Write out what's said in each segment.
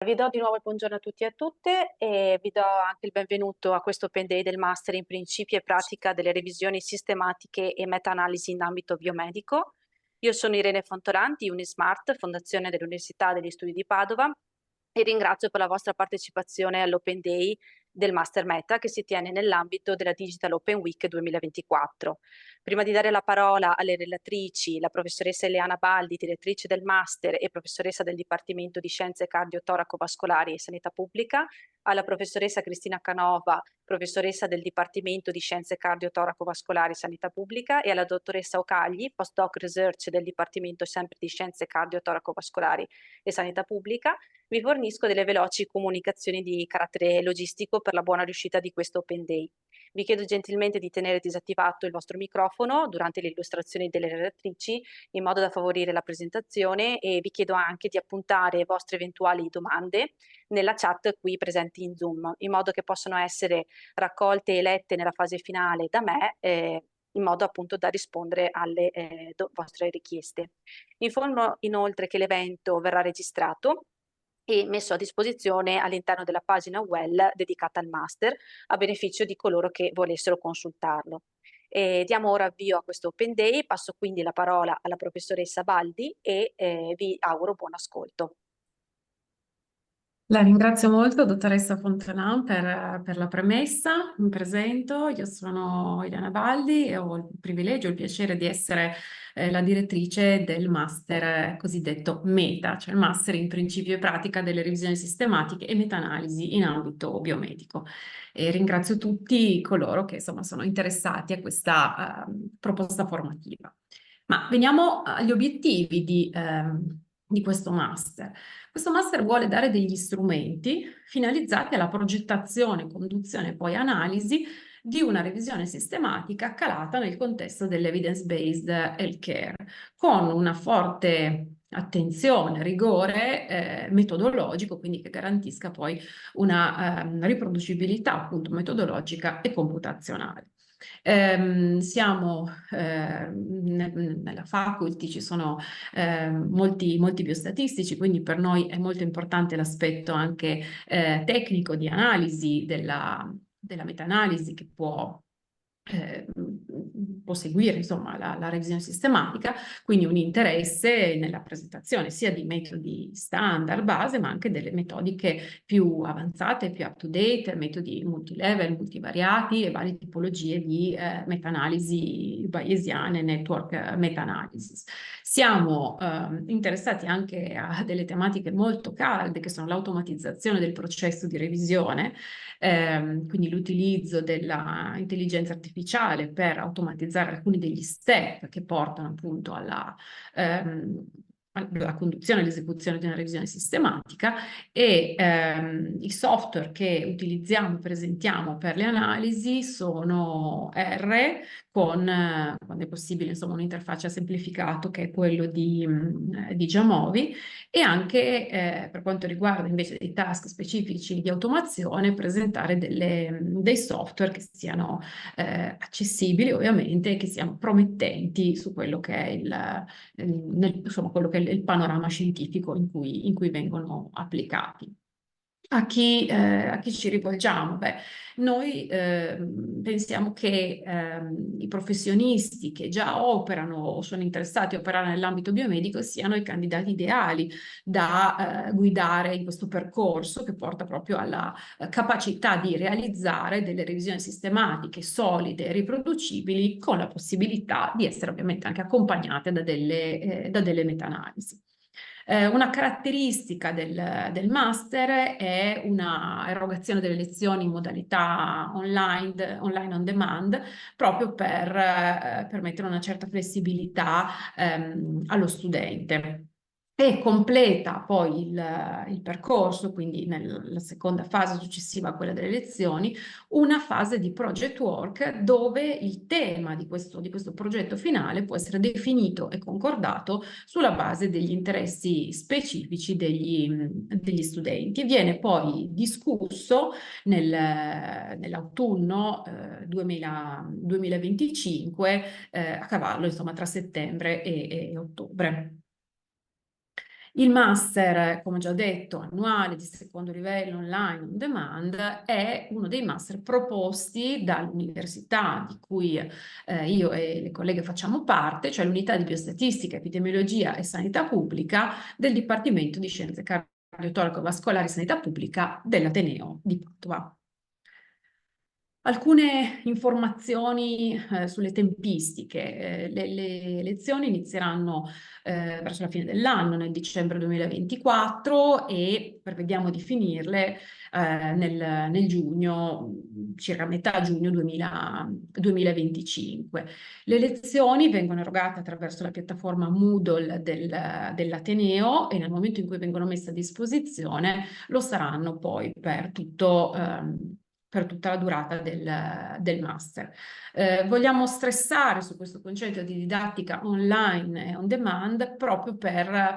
Vi do di nuovo il buongiorno a tutti e a tutte e vi do anche il benvenuto a questo Open Day del Master in Principi e Pratica delle Revisioni Sistematiche e Meta-analisi in ambito biomedico. Io sono Irene Fontoranti, Unismart, Fondazione dell'Università degli Studi di Padova, e ringrazio per la vostra partecipazione all'Open Day del Master Meta che si tiene nell'ambito della Digital Open Week 2024. Prima di dare la parola alle relatrici, la professoressa Eleana Baldi, direttrice del Master e professoressa del Dipartimento di Scienze Cardio-Toraco-Vascolari e Sanità Pubblica, alla professoressa Cristina Canova, professoressa del Dipartimento di Scienze Cardio-Toraco-Vascolari e Sanità Pubblica, e alla dottoressa Ocagli, postdoc research del Dipartimento sempre di Scienze Cardio-Toraco-Vascolari e Sanità Pubblica, vi fornisco delle veloci comunicazioni di carattere logistico per la buona riuscita di questo Open Day. Vi chiedo gentilmente di tenere disattivato il vostro microfono durante le illustrazioni delle relatrici in modo da favorire la presentazione, e vi chiedo anche di appuntare vostre eventuali domande nella chat qui presenti in Zoom, in modo che possano essere raccolte e lette nella fase finale da me, in modo appunto da rispondere alle vostre richieste. Informo inoltre che l'evento verrà registrato e messo a disposizione all'interno della pagina web dedicata al master a beneficio di coloro che volessero consultarlo. Diamo ora avvio a questo Open Day, passo quindi la parola alla professoressa Baldi e vi auguro buon ascolto. La ringrazio molto, dottoressa Fontanan, per la premessa. Mi presento, io sono Eliana Baldi e ho il privilegio e il piacere di essere la direttrice del master cosiddetto META, cioè il master in principio e pratica delle revisioni sistematiche e meta-analisi in ambito biomedico. E ringrazio tutti coloro che insomma sono interessati a questa proposta formativa. Ma veniamo agli obiettivi di questo master. Questo master vuole dare degli strumenti finalizzati alla progettazione, conduzione e poi analisi di una revisione sistematica calata nel contesto dell'evidence-based healthcare, con una forte attenzione, rigore metodologico, quindi che garantisca poi una riproducibilità appunto metodologica e computazionale. Nella faculty ci sono molti biostatistici, quindi per noi è molto importante l'aspetto anche tecnico di analisi della meta-analisi che eh, può seguire insomma la revisione sistematica, quindi un interesse nella presentazione sia di metodi standard base, ma anche delle metodiche più avanzate, più up to date, metodi multilevel, multivariati e varie tipologie di meta-analisi bayesiane, network meta-analysis. Siamo interessati anche a delle tematiche molto calde che sono l'automatizzazione del processo di revisione, quindi l'utilizzo dell'intelligenza artificiale per automatizzare alcuni degli step che portano appunto alla conduzione e all'esecuzione di una revisione sistematica, e i software che utilizziamo e presentiamo per le analisi sono R quando è possibile, insomma, un'interfaccia semplificato che è quello di Jamovi, e anche per quanto riguarda invece dei task specifici di automazione, presentare dei software che siano accessibili ovviamente e che siano promettenti su quello che è insomma, quello che è il panorama scientifico in cui vengono applicati. A chi ci rivolgiamo? Beh, noi pensiamo che i professionisti che già operano o sono interessati a operare nell'ambito biomedico siano i candidati ideali da guidare in questo percorso che porta proprio alla capacità di realizzare delle revisioni sistematiche solide e riproducibili, con la possibilità di essere ovviamente anche accompagnate da delle meta-analisi. Una caratteristica del master è una erogazione delle lezioni in modalità online on demand, proprio per permettere una certa flessibilità allo studente. E completa poi il percorso, quindi nella seconda fase successiva a quella delle lezioni, una fase di project work dove il tema di questo progetto finale può essere definito e concordato sulla base degli interessi specifici degli studenti. Viene poi discusso nell'autunno 2025, a cavallo insomma tra settembre e ottobre. Il master, come già detto, annuale di secondo livello online on demand è uno dei master proposti dall'università di cui io e le colleghe facciamo parte, cioè l'unità di biostatistica, epidemiologia e sanità pubblica del Dipartimento di Scienze Cardiotonico-Vascolari e Sanità Pubblica dell'Ateneo di Padova. Alcune informazioni sulle tempistiche. Le lezioni inizieranno verso la fine dell'anno, nel dicembre 2024, e prevediamo di finirle nel giugno, circa metà giugno 2025. Le lezioni vengono erogate attraverso la piattaforma Moodle dell'Ateneo, e nel momento in cui vengono messe a disposizione lo saranno poi per tutta la durata del master. Vogliamo stressare su questo concetto di didattica online e on demand proprio per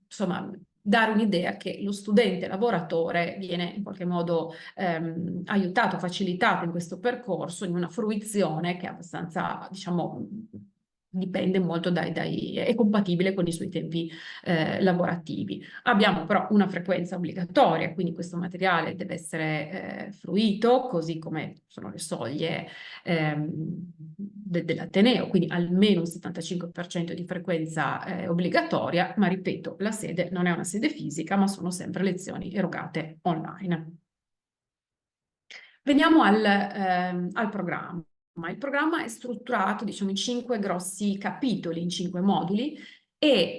insomma, dare un'idea che lo studente lavoratore viene in qualche modo aiutato, facilitato in questo percorso, in una fruizione che è abbastanza, diciamo, dipende molto è compatibile con i suoi tempi lavorativi. Abbiamo però una frequenza obbligatoria, quindi questo materiale deve essere fruito, così come sono le soglie dell'Ateneo, quindi almeno un 75% di frequenza obbligatoria, ma ripeto, la sede non è una sede fisica, ma sono sempre lezioni erogate online. Veniamo al programma. Il programma è strutturato, diciamo, in 5 grossi capitoli, in 5 moduli, e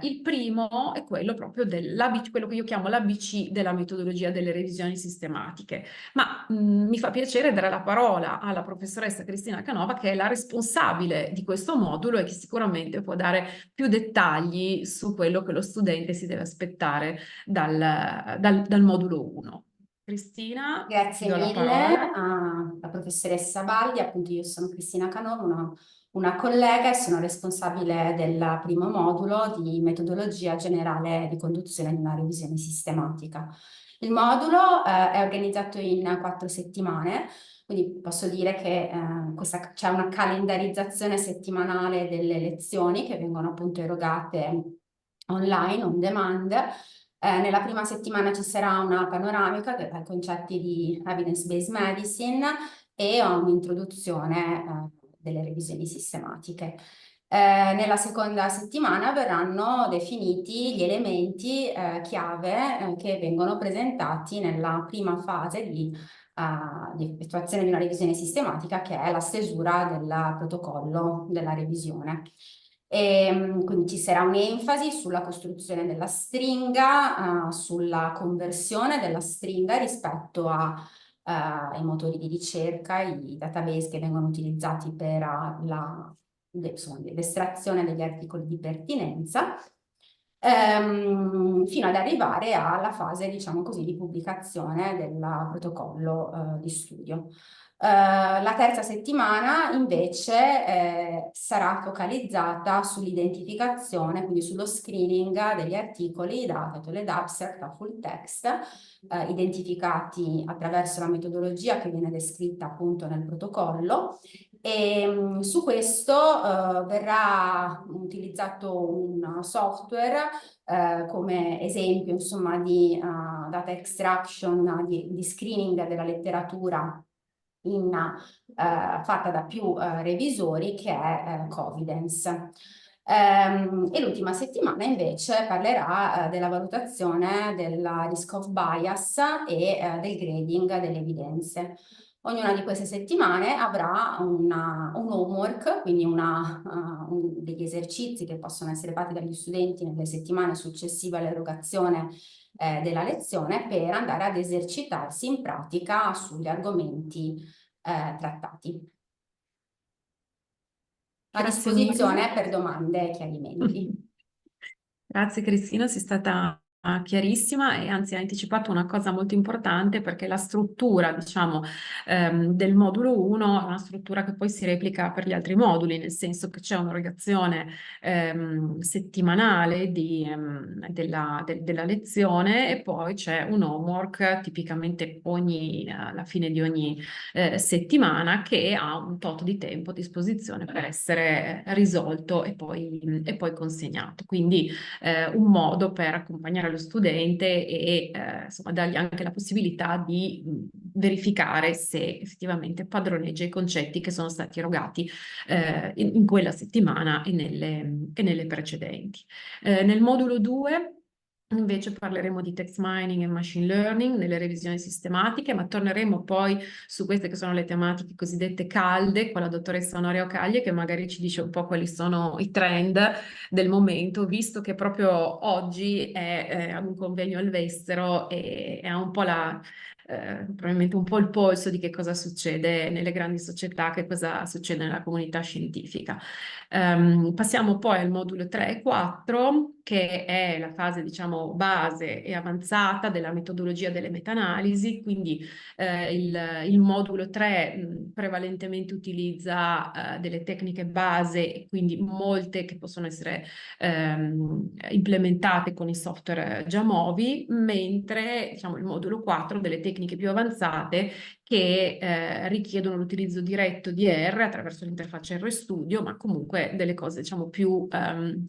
il primo è quello proprio quello che io chiamo l'ABC della metodologia delle revisioni sistematiche. Ma mi fa piacere dare la parola alla professoressa Cristina Canova, che è la responsabile di questo modulo e che sicuramente può dare più dettagli su quello che lo studente si deve aspettare dal modulo 1. Cristina, ti Grazie do la mille parola. alla professoressa Baldi. Appunto, io sono Cristina Canova, una collega, e sono responsabile del primo modulo di metodologia generale di conduzione di una revisione sistematica. Il modulo è organizzato in 4 settimane, quindi posso dire che c'è una calendarizzazione settimanale delle lezioni che vengono appunto erogate online, on demand. Nella prima settimana ci sarà una panoramica dei concetti di evidence-based medicine e un'introduzione delle revisioni sistematiche. Nella seconda settimana verranno definiti gli elementi chiave che vengono presentati nella prima fase di effettuazione di una revisione sistematica, che è la stesura del protocollo della revisione. Quindi ci sarà un'enfasi sulla costruzione della stringa, sulla conversione della stringa rispetto ai motori di ricerca, i database che vengono utilizzati per l'estrazione degli articoli di pertinenza, fino ad arrivare alla fase, diciamo così, di pubblicazione del protocollo di studio. La terza settimana invece sarà focalizzata sull'identificazione, quindi sullo screening degli articoli da titolo ed abstract a full text, identificati attraverso la metodologia che viene descritta appunto nel protocollo. E su questo verrà utilizzato un software come esempio, insomma, di data extraction, di screening della letteratura fatta da più revisori, che è Covidence. E l'ultima settimana invece parlerà della valutazione della risk of bias e del grading delle evidenze. Ognuna di queste settimane avrà un homework, quindi degli esercizi che possono essere fatti dagli studenti nelle settimane successive all'erogazione della lezione, per andare ad esercitarsi in pratica sugli argomenti trattati. A disposizione per domande e chiarimenti. Grazie Cristina, sei stata chiarissima, e anzi ha anticipato una cosa molto importante, perché la struttura, diciamo, del modulo 1 è una struttura che poi si replica per gli altri moduli, nel senso che c'è un'erogazione settimanale della lezione, e poi c'è un homework tipicamente alla fine di ogni settimana, che ha un tot di tempo a disposizione per essere risolto e poi consegnato. Quindi un modo per accompagnare lo studente e insomma dargli anche la possibilità di verificare se effettivamente padroneggia i concetti che sono stati erogati in quella settimana e nelle precedenti. Nel modulo 2 invece parleremo di text mining e machine learning nelle revisioni sistematiche, ma torneremo poi su queste che sono le tematiche cosiddette calde, con la dottoressa Onoria Ocaglie, che magari ci dice un po' quali sono i trend del momento, visto che proprio oggi è ad un convegno all'estero e ha un po' probabilmente un po' il polso di che cosa succede nelle grandi società, che cosa succede nella comunità scientifica. Passiamo poi al modulo 3 e 4, che è la fase, diciamo, base e avanzata della metodologia delle meta-analisi. Quindi il modulo 3 prevalentemente utilizza delle tecniche base, e quindi molte che possono essere implementate con i software già movi, mentre diciamo, il modulo 4 delle tecniche più avanzate, che richiedono l'utilizzo diretto di R attraverso l'interfaccia RStudio, ma comunque delle cose diciamo più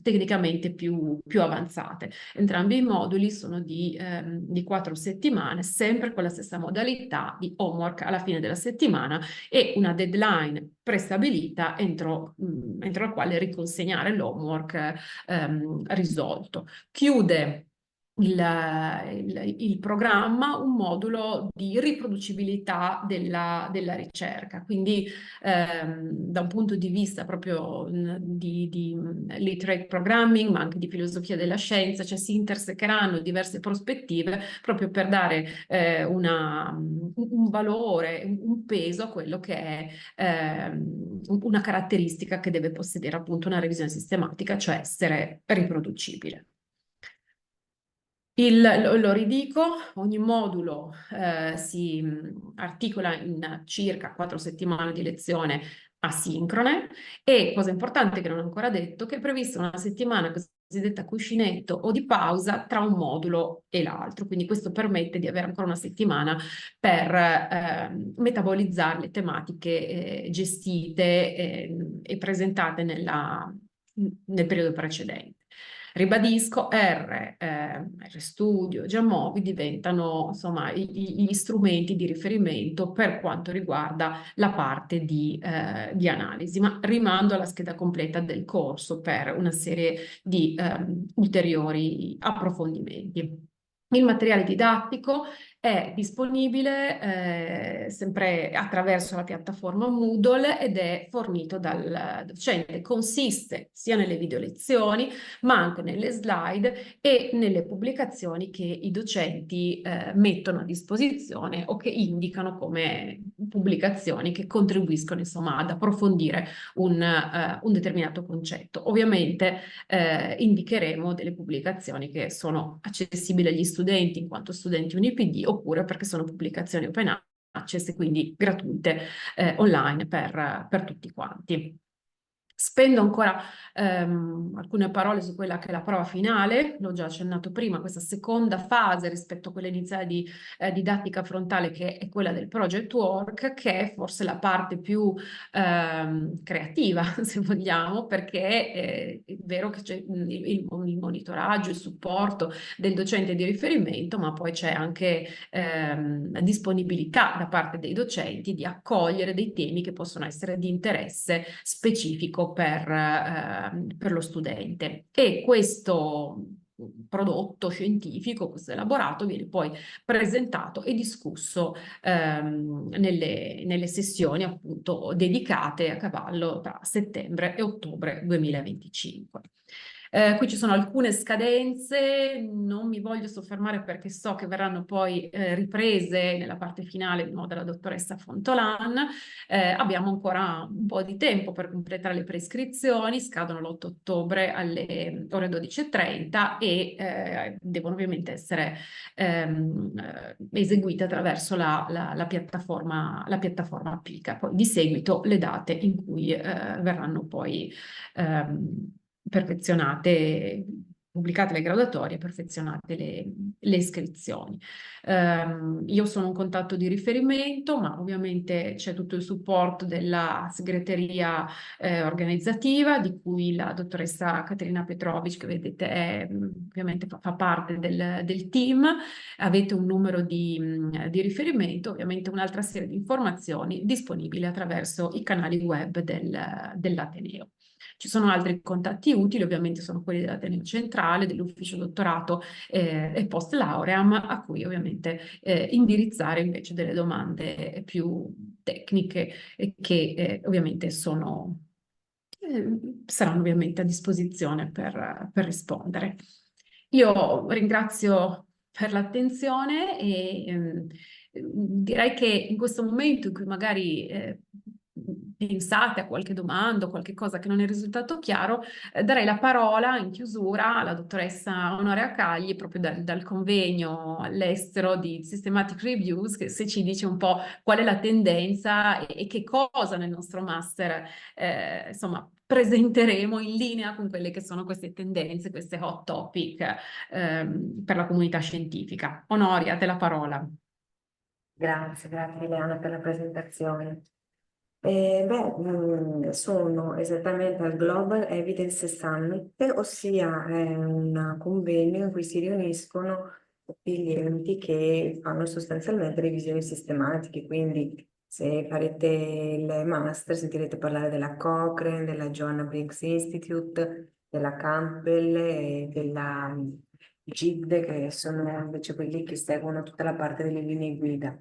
tecnicamente più avanzate. Entrambi i moduli sono di 4 settimane, sempre con la stessa modalità di homework alla fine della settimana e una deadline prestabilita entro la quale riconsegnare l'homework risolto. Chiude il programma un modulo di riproducibilità della ricerca, quindi da un punto di vista proprio di literate programming, ma anche di filosofia della scienza, cioè si intersecheranno diverse prospettive proprio per dare un valore, un peso a quello che è una caratteristica che deve possedere appunto una revisione sistematica, cioè essere riproducibile. Lo ridico, ogni modulo si articola in circa 4 settimane di lezione asincrone, e cosa importante che non ho ancora detto, che è prevista una settimana cosiddetta cuscinetto o di pausa tra un modulo e l'altro. Quindi questo permette di avere ancora una settimana per metabolizzare le tematiche gestite e presentate nel periodo precedente. Ribadisco, RStudio, Giamovi diventano insomma gli strumenti di riferimento per quanto riguarda la parte di analisi, ma rimando alla scheda completa del corso per una serie di ulteriori approfondimenti. Il materiale didattico è disponibile sempre attraverso la piattaforma Moodle ed è fornito dal docente. Consiste sia nelle video lezioni, ma anche nelle slide e nelle pubblicazioni che i docenti mettono a disposizione o che indicano come pubblicazioni che contribuiscono insomma ad approfondire un determinato concetto. Ovviamente indicheremo delle pubblicazioni che sono accessibili agli studenti in quanto studenti UniPD, oppure perché sono pubblicazioni open access e quindi gratuite online per tutti quanti. Spendo ancora alcune parole su quella che è la prova finale, l'ho già accennato prima, questa seconda fase rispetto a quella iniziale di didattica frontale, che è quella del project work, che è forse la parte più creativa, se vogliamo, perché è vero che c'è il monitoraggio, il supporto del docente di riferimento, ma poi c'è anche disponibilità da parte dei docenti di accogliere dei temi che possono essere di interesse specifico per lo studente. E questo prodotto scientifico, questo elaborato, viene poi presentato e discusso nelle sessioni appunto dedicate a cavallo tra settembre e ottobre 2025. Qui ci sono alcune scadenze, non mi voglio soffermare perché so che verranno poi riprese nella parte finale di nuovo dalla dottoressa Fontolan. Abbiamo ancora un po' di tempo per completare le prescrizioni, scadono l'8 ottobre alle ore 12:30 e devono ovviamente essere eseguite attraverso la piattaforma Applica. Poi di seguito le date in cui verranno poi perfezionate, pubblicate le graduatorie, perfezionate le iscrizioni. Io sono un contatto di riferimento, ma ovviamente c'è tutto il supporto della segreteria organizzativa, di cui la dottoressa Caterina Petrovic, che vedete ovviamente fa parte del team. Avete un numero di riferimento, ovviamente un'altra serie di informazioni disponibili attraverso i canali web dell'Ateneo. Ci sono altri contatti utili, ovviamente sono quelli dell'Ateneo Centrale, dell'Ufficio Dottorato e Post Lauream, a cui ovviamente indirizzare invece delle domande più tecniche e che ovviamente saranno ovviamente a disposizione per rispondere. Io ringrazio per l'attenzione e direi che in questo momento in cui magari pensate a qualche domanda o qualche cosa che non è risultato chiaro, darei la parola in chiusura alla dottoressa Onoria Cagli, proprio dal convegno all'estero di Systematic Reviews, che se ci dice un po' qual è la tendenza e che cosa nel nostro master insomma presenteremo in linea con quelle che sono queste tendenze, queste hot topic per la comunità scientifica. Onoria, a te la parola. Grazie Ileana per la presentazione. Sono esattamente al Global Evidence Summit, ossia è un convegno in cui si riuniscono tutti gli enti che fanno sostanzialmente revisioni sistematiche, quindi se farete il master sentirete parlare della Cochrane, della Joanna Briggs Institute, della Campbell e della GID, che sono invece quelli che seguono tutta la parte delle linee guida.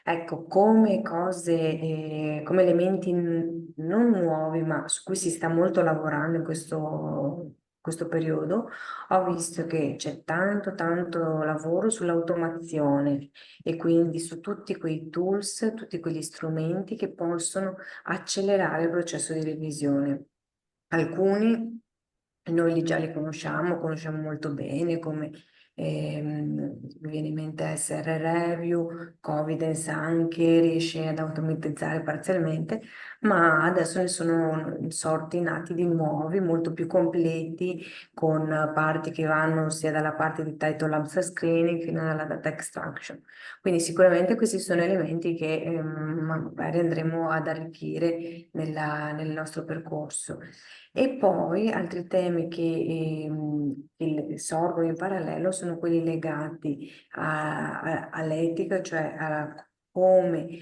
Ecco, come cose, come elementi non nuovi, ma su cui si sta molto lavorando in questo periodo, ho visto che c'è tanto lavoro sull'automazione e quindi su tutti quei tools, tutti quegli strumenti che possono accelerare il processo di revisione. Alcuni noi già li conosciamo molto bene, come mi viene in mente SR Review, Covidence anche riesce ad automatizzare parzialmente, ma adesso ne sono sorti nati di nuovi, molto più completi, con parti che vanno sia dalla parte di title abstract screening fino alla data extraction. Quindi sicuramente questi sono elementi che magari andremo ad arricchire nel nostro percorso. E poi altri temi che sorgono in parallelo sono quelli legati all'etica, cioè a come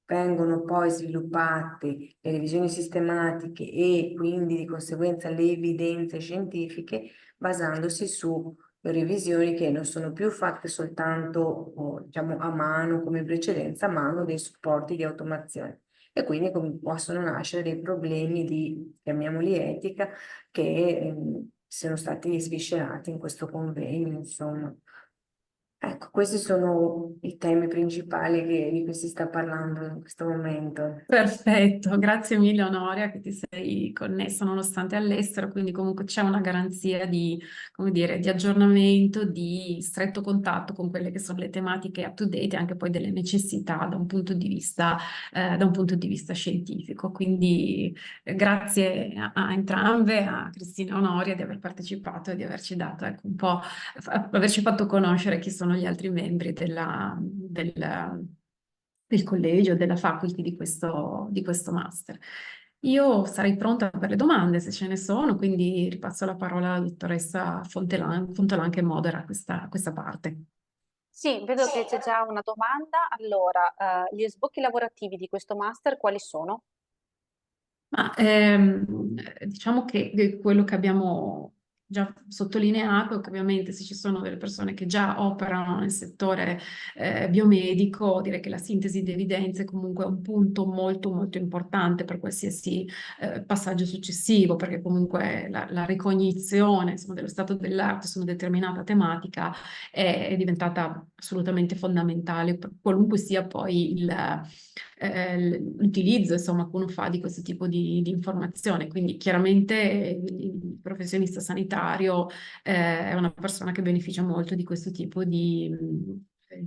vengono poi sviluppate le revisioni sistematiche e quindi di conseguenza le evidenze scientifiche basandosi su revisioni che non sono più fatte soltanto, diciamo, a mano come in precedenza, ma hanno dei supporti di automazione. E quindi possono nascere dei problemi di, chiamiamoli etica, che sono stati sviscerati in questo convegno, insomma. Ecco, questi sono i temi principali di cui si sta parlando in questo momento. Perfetto, grazie mille Onoria che ti sei connessa nonostante all'estero, quindi comunque c'è una garanzia di, come dire, di aggiornamento, di stretto contatto con quelle che sono le tematiche up to date e anche poi delle necessità da un punto di vista scientifico. Quindi grazie a entrambe, a Cristina e Onoria di aver partecipato e di averci dato, ecco, un po', averci fatto conoscere chi sono gli altri membri del collegio, della faculty di questo master. Io sarei pronta per le domande se ce ne sono, quindi ripasso la parola alla dottoressa Fontolan che modera questa parte. Sì, vedo che c'è già una domanda. Allora, gli sbocchi lavorativi di questo master quali sono? Ma diciamo che quello che abbiamo già sottolineato che ovviamente se ci sono delle persone che già operano nel settore biomedico, direi che la sintesi di evidenze è comunque un punto molto molto importante per qualsiasi passaggio successivo, perché comunque la ricognizione, insomma, dello stato dell'arte su una determinata tematica è diventata assolutamente fondamentale, per qualunque sia poi l'utilizzo, insomma, che uno fa di questo tipo di informazione. Quindi chiaramente il professionista sanitario è una persona che beneficia molto di questo tipo di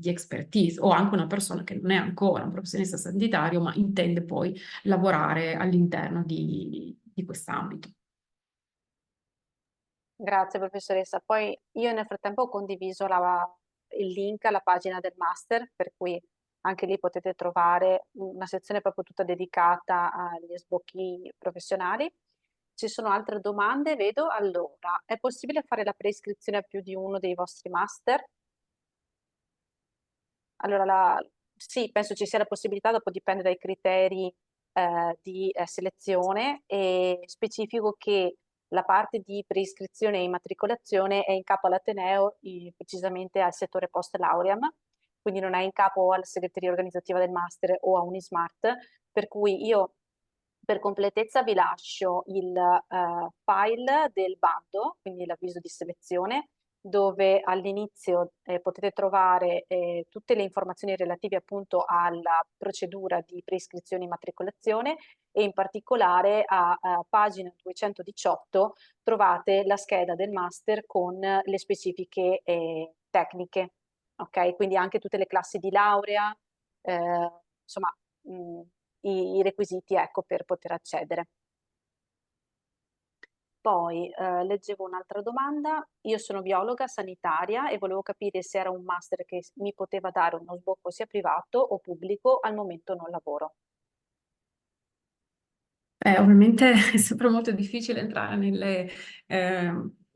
expertise, o anche una persona che non è ancora un professionista sanitario, ma intende poi lavorare all'interno di quest'ambito. Grazie professoressa. Poi io nel frattempo ho condiviso il link alla pagina del master, per cui anche lì potete trovare una sezione proprio tutta dedicata agli sbocchi professionali. Ci sono altre domande, vedo. Allora, è possibile fare la preiscrizione a più di uno dei vostri master? Allora, sì, penso ci sia la possibilità, dopo dipende dai criteri di selezione, e specifico che la parte di preiscrizione e immatricolazione è in capo all'Ateneo, precisamente al settore post lauream, quindi non è in capo alla segreteria organizzativa del master o a Unismart, per cui io per completezza vi lascio il file del bando, quindi l'avviso di selezione, dove all'inizio potete trovare tutte le informazioni relative appunto alla procedura di preiscrizione e immatricolazione, e in particolare a pagina 218 trovate la scheda del master con le specifiche tecniche, ok? Quindi anche tutte le classi di laurea, insomma, i requisiti, ecco, per poter accedere. Poi leggevo un'altra domanda. Io sono biologa sanitaria e volevo capire se era un master che mi poteva dare uno sbocco sia privato o pubblico. Al momento non lavoro. Ovviamente è sempre molto difficile entrare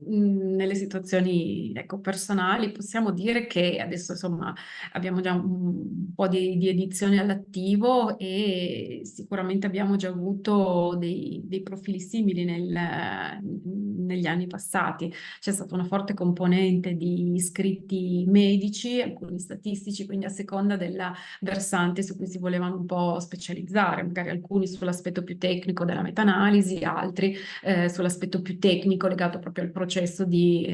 nelle situazioni, ecco, personali. Possiamo dire che adesso, insomma, abbiamo già un po' di edizioni all'attivo e sicuramente abbiamo già avuto dei profili simili negli anni passati. C'è stata una forte componente di iscritti medici, alcuni statistici, quindi a seconda della versante su cui si volevano un po' specializzare, magari alcuni sull'aspetto più tecnico della meta-analisi, altri sull'aspetto più tecnico legato proprio al processo di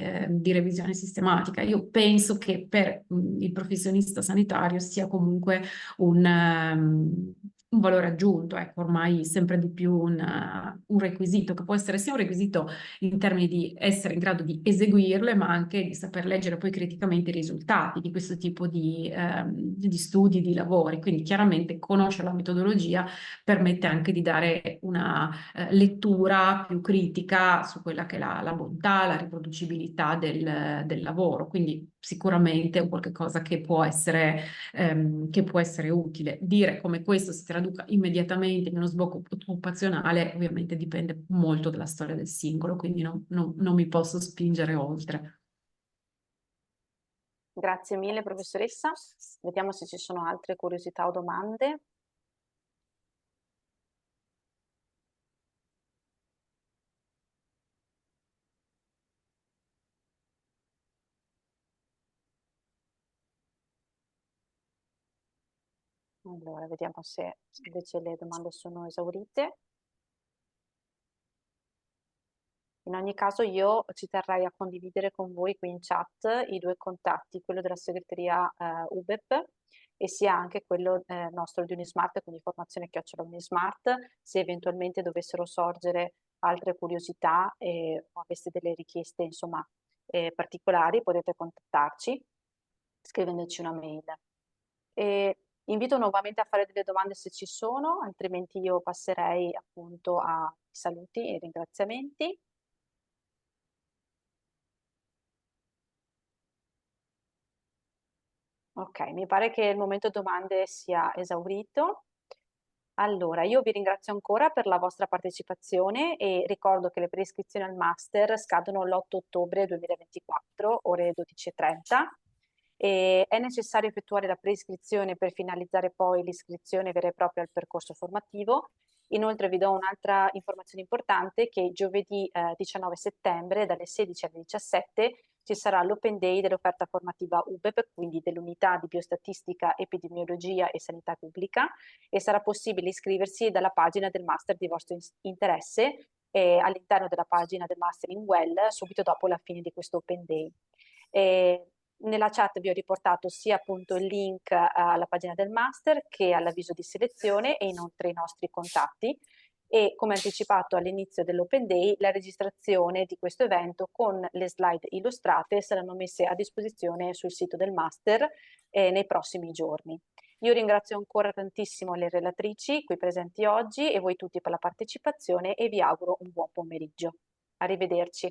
revisione sistematica. Io penso che per il professionista sanitario sia comunque un valore aggiunto, ecco, ormai sempre di più un requisito, che può essere sia un requisito in termini di essere in grado di eseguirle, ma anche di saper leggere poi criticamente i risultati di questo tipo di studi, di lavori. Quindi chiaramente conoscere la metodologia permette anche di dare una lettura più critica su quella che è la bontà, la riproducibilità del lavoro. Quindi sicuramente è un qualche cosa che può essere utile. Dire come questo si traduca immediatamente in uno sbocco occupazionale ovviamente dipende molto dalla storia del singolo, quindi non mi posso spingere oltre. Grazie mille, professoressa. Vediamo se ci sono altre curiosità o domande. Allora, vediamo se invece le domande sono esaurite. In ogni caso io ci terrei a condividere con voi qui in chat i due contatti, quello della segreteria UBEP e sia anche quello nostro di Unismart, quindi formazione@Unismart, se eventualmente dovessero sorgere altre curiosità o aveste delle richieste, insomma, particolari, potete contattarci scrivendoci una mail. E invito nuovamente a fare delle domande se ci sono, altrimenti io passerei appunto a saluti e ringraziamenti. Ok, mi pare che il momento domande sia esaurito. Allora, io vi ringrazio ancora per la vostra partecipazione e ricordo che le preiscrizioni al master scadono l'8 ottobre 2024, ore 12:30. E è necessario effettuare la preiscrizione per finalizzare poi l'iscrizione vera e propria al percorso formativo, Inoltre vi do un'altra informazione importante che giovedì 19 settembre dalle 16 alle 17 ci sarà l'Open Day dell'offerta formativa UBEP, quindi dell'unità di biostatistica, epidemiologia e sanità pubblica, e sarà possibile iscriversi dalla pagina del master di vostro interesse all'interno della pagina del master in Well subito dopo la fine di questo Open Day. Nella chat vi ho riportato sia appunto il link alla pagina del master che all'avviso di selezione e inoltre i nostri contatti. E come anticipato all'inizio dell'Open Day, la registrazione di questo evento con le slide illustrate saranno messe a disposizione sul sito del master nei prossimi giorni. Io ringrazio ancora tantissimo le relatrici qui presenti oggi e voi tutti per la partecipazione e vi auguro un buon pomeriggio. Arrivederci.